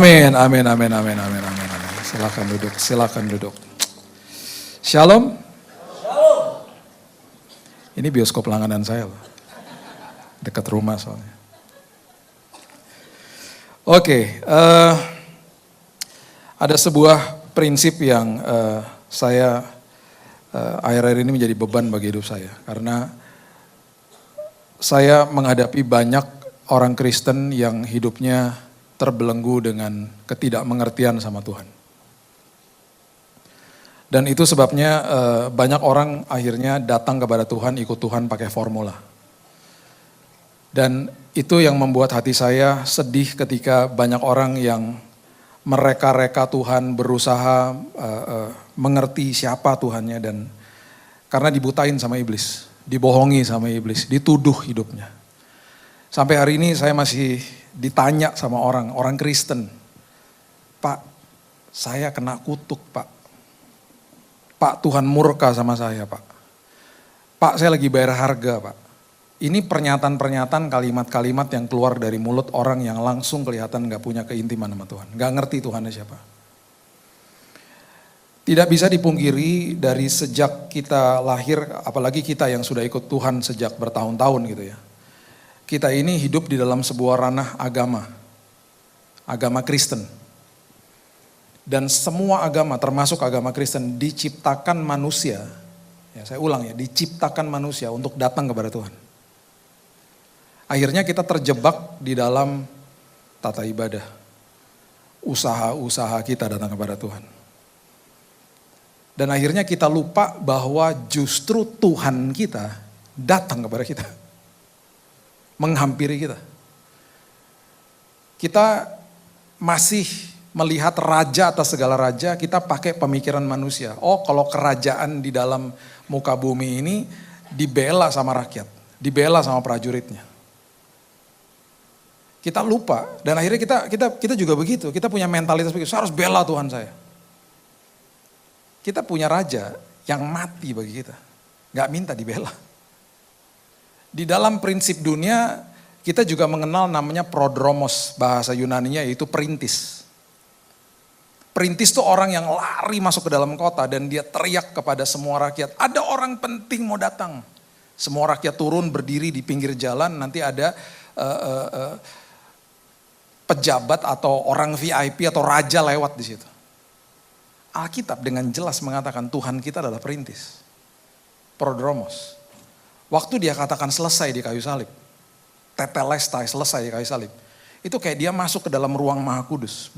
Amin, amin, amin, amin, amin, amin, amin. Silakan duduk, silakan duduk. Shalom. Ini bioskop langganan saya loh. Dekat rumah soalnya. Oke, ada sebuah prinsip yang saya akhir-akhir ini menjadi beban bagi hidup saya. Karena saya menghadapi banyak orang Kristen yang hidupnya terbelenggu dengan ketidakmengertian sama Tuhan. Dan itu sebabnya banyak orang akhirnya datang kepada Tuhan, ikut Tuhan pakai formula. Dan itu yang membuat hati saya sedih ketika banyak orang yang mereka-reka Tuhan, berusaha mengerti siapa Tuhannya, dan karena dibutain sama iblis, dibohongi sama iblis, dituduh hidupnya. Sampai hari ini saya masih ditanya sama orang Kristen, Pak, saya kena kutuk Pak. Pak, Tuhan murka sama saya Pak. Pak, saya lagi bayar harga Pak. Ini pernyataan-pernyataan, kalimat-kalimat yang keluar dari mulut orang yang langsung kelihatan gak punya keintiman sama Tuhan. Gak ngerti Tuhannya siapa. Tidak bisa dipungkiri dari sejak kita lahir, apalagi kita yang sudah ikut Tuhan sejak bertahun-tahun gitu ya. Kita ini hidup di dalam sebuah ranah agama Kristen. Dan semua agama, termasuk agama Kristen, diciptakan manusia, ya saya ulang ya, diciptakan manusia untuk datang kepada Tuhan. Akhirnya kita terjebak di dalam tata ibadah, usaha-usaha kita datang kepada Tuhan. Dan akhirnya kita lupa bahwa justru Tuhan kita datang kepada kita. Menghampiri kita. Kita masih melihat raja atas segala raja, kita pakai pemikiran manusia. Oh, kalau kerajaan di dalam muka bumi ini dibela sama rakyat, dibela sama prajuritnya. Kita lupa, dan akhirnya kita juga begitu. Kita punya mentalitas begitu, saya harus bela Tuhan saya. Kita punya raja yang mati bagi kita, gak minta dibela. Di dalam prinsip dunia, kita juga mengenal namanya prodromos, bahasa Yunaninya yaitu perintis. Perintis itu orang yang lari masuk ke dalam kota dan dia teriak kepada semua rakyat, ada orang penting mau datang. Semua rakyat turun berdiri di pinggir jalan, nanti ada pejabat atau orang VIP atau raja lewat di situ. Alkitab dengan jelas mengatakan Tuhan kita adalah perintis. Prodromos. Waktu dia katakan selesai di kayu salib, tetelestai selesai di kayu salib, itu kayak dia masuk ke dalam ruang Maha Kudus.